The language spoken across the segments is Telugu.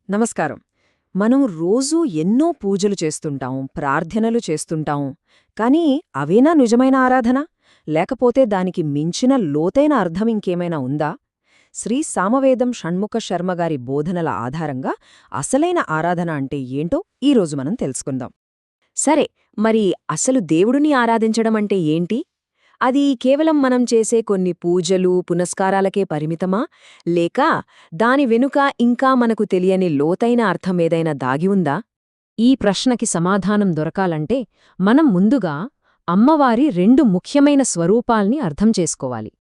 నమస్కారం. మనం రోజూ ఎన్నో పూజలు చేస్తుంటాం, ప్రార్థనలు చేస్తుంటాం. కానీ అవేనా నిజమైన ఆరాధన? లేకపోతే దానికి మించిన లోతైన అర్థం ఇంకేమైనా ఉందా? శ్రీ సామవేదం షణ్ముఖ శర్మగారి బోధనల ఆధారంగా అసలైన ఆరాధన అంటే ఏంటో ఈరోజు మనం తెలుసుకుందాం. సరే, మరి అసలు దేవుడిని ఆరాధించడమంటే ఏంటి? అది కేవలం మనం చేసే కొన్ని పూజలు, పునస్కారాలకే పరిమితమా? లేక దాని వెనుక ఇంకా మనకు తెలియని లోతైన అర్థమేదైనా దాగి ఉందా? ఈ ప్రశ్నకి సమాధానం దొరకాలంటే మనం ముందుగా అమ్మవారి రెండు ముఖ్యమైన స్వరూపాల్ని అర్థం చేసుకోవాలి.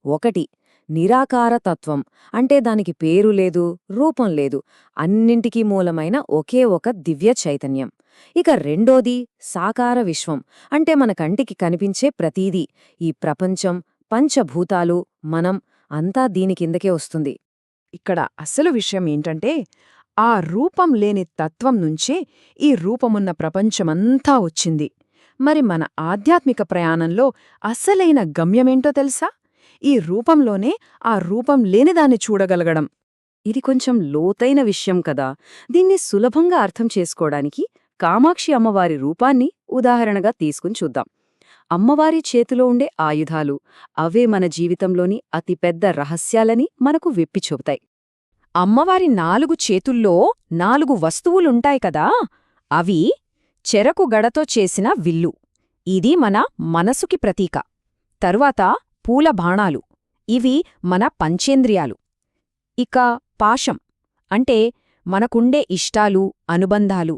ఒకటి, నిరాకార తత్వం, అంటే దానికి పేరు లేదు, రూపం లేదు, అన్నింటికీ మూలమైన ఒకే ఒక దివ్య చైతన్యం. ఇక రెండోది, సాకార విశ్వం, అంటే మన కంటికి కనిపించే ప్రతీదీ, ఈ ప్రపంచం, పంచభూతాలు, మనం అంతా దీని కిందకే వస్తుంది. ఇక్కడ అసలు విషయం ఏంటంటే, ఆ రూపం లేని తత్వం నుంచే ఈ రూపమున్న ప్రపంచమంతా వచ్చింది. మరి మన ఆధ్యాత్మిక ప్రయాణంలో అసలైన గమ్యమేంటో తెలుసా? ఈ రూపంలోనే ఆ రూపం లేనిదాన్ని చూడగలగడం. ఇది కొంచెం లోతైన విషయం కదా. దీన్ని సులభంగా అర్థం చేసుకోవడానికి కామాక్షి అమ్మవారి రూపాన్ని ఉదాహరణగా తీసుకుని చూద్దాం. అమ్మవారి చేతిలో ఉండే ఆయుధాలు, అవే మన జీవితంలోని అతిపెద్ద రహస్యాలని మనకు విప్పి చెబుతాయి. అమ్మవారి 4 చేతుల్లో 4 వస్తువులుంటాయి కదా, అవి చెరకు గడతో చేసిన విల్లు, ఇది మన మనసుకి ప్రతీక. తరువాత పూల బాణాలు, ఇవి మన పంచేంద్రియాలు. ఇక పాశం, అంటే మనకుండే ఇష్టాలు, అనుబంధాలు.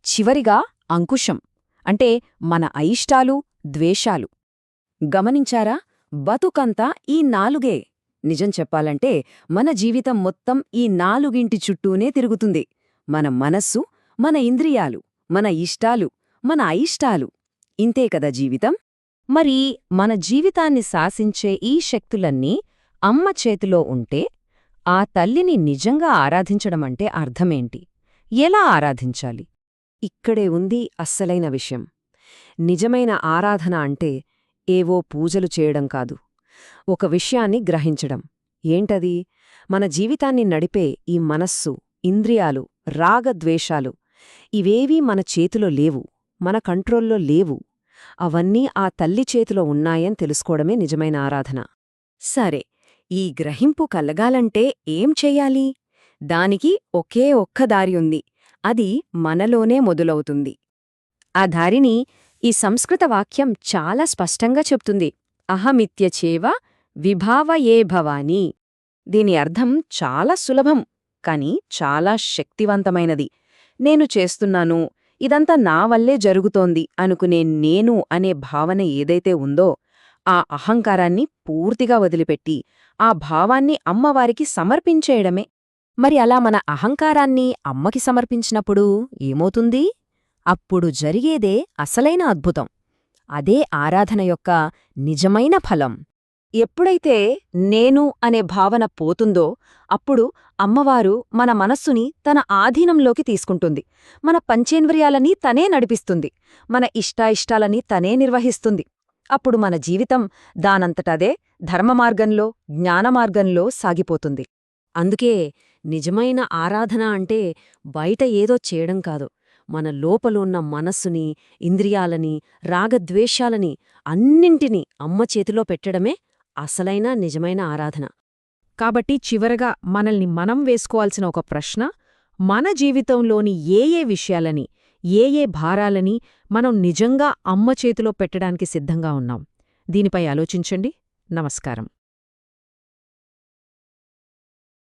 చివరిగా అంకుశం, అంటే మన అయిష్టాలు, ద్వేషాలు. గమనించారా? బతుకంతా ఈ 4గే. నిజం చెప్పాలంటే మన జీవితం మొత్తం ఈ 4గింటి చుట్టూనే తిరుగుతుంది. మన మనస్సు, మన ఇంద్రియాలు, మన ఇష్టాలు, మన అయిష్టాలు. ఇంతే కదా జీవితం. మరి మన జీవితాన్ని శాసించే ఈ శక్తులన్నీ అమ్మ చేతిలో ఉంటే, ఆ తల్లిని నిజంగా ఆరాధించడమంటే అర్థమేంటి? ఎలా ఆరాధించాలి? ఇక్కడే ఉంది అస్సలైన విషయం. నిజమైన ఆరాధన అంటే ఏవో పూజలు చేయడం కాదు, ఒక విషయాన్ని గ్రహించడం. ఏంటది? మన జీవితాన్ని నడిపే ఈ మనస్సు, ఇంద్రియాలు, రాగద్వేషాలు, ఇవేవీ మన చేతిలో లేవు, మన కంట్రోల్లో లేవు. అవన్నీ ఆ తల్లి చేతిలో ఉన్నాయని తెలుసుకోవడమే నిజమైన ఆరాధన. సరే, ఈ గ్రహింపు కలగాలంటే ఏం చెయ్యాలి? దానికి ఒకే ఒక్క దారి ఉంది. అది మనలోనే మొదలవుతుంది. ఆ దారిని ఈ సంస్కృత వాక్యం చాలా స్పష్టంగా చెప్తుంది. అహమిత్యచేవ విభావయే భవాని. దీని అర్థం చాలా సులభం, కాని చాలా శక్తివంతమైనది. నేను చేస్తున్నాను, ఇదంతా నా వల్లే జరుగుతోంది అనుకునే నేను అనే భావన ఏదైతే ఉందో, ఆ అహంకారాన్ని పూర్తిగా వదిలిపెట్టి ఆ భావాన్ని అమ్మవారికి సమర్పించేయడమే. మరి అలా మన అహంకారాన్ని అమ్మకి సమర్పించినప్పుడు ఏమవుతుంది? అప్పుడు జరిగేదే అసలైన అద్భుతం. అదే ఆరాధన యొక్క నిజమైన ఫలం. ఎప్పుడైతే నేను అనే భావన పోతుందో అప్పుడు అమ్మవారు మన మనస్సుని తన ఆధీనంలోకి తీసుకుంటుంది. మన పంచేంద్రియాలని తనే నడిపిస్తుంది. మన ఇష్టాయిష్టాలని తనే నిర్వహిస్తుంది. అప్పుడు మన జీవితం దానంతటదే ధర్మమార్గంలో, జ్ఞానమార్గంలో సాగిపోతుంది. అందుకే నిజమైన ఆరాధన అంటే బయట ఏదో చేయడం కాదు, మన లోపలున్న మనస్సుని, ఇంద్రియాలని, రాగద్వేషాలని అన్నింటినీ అమ్మ చేతిలో పెట్టడమే అసలైన నిజమైన ఆరాధన. కాబట్టి చివరగా మనల్ని మనం వేసుకోవాల్సిన ఒక ప్రశ్న: మన జీవితంలోని ఏ విషయాలని, ఏ భారాలని మనం నిజంగా అమ్మ చేతిలో పెట్టడానికి సిద్ధంగా ఉన్నాం? దీనిపై ఆలోచించండి. నమస్కారం.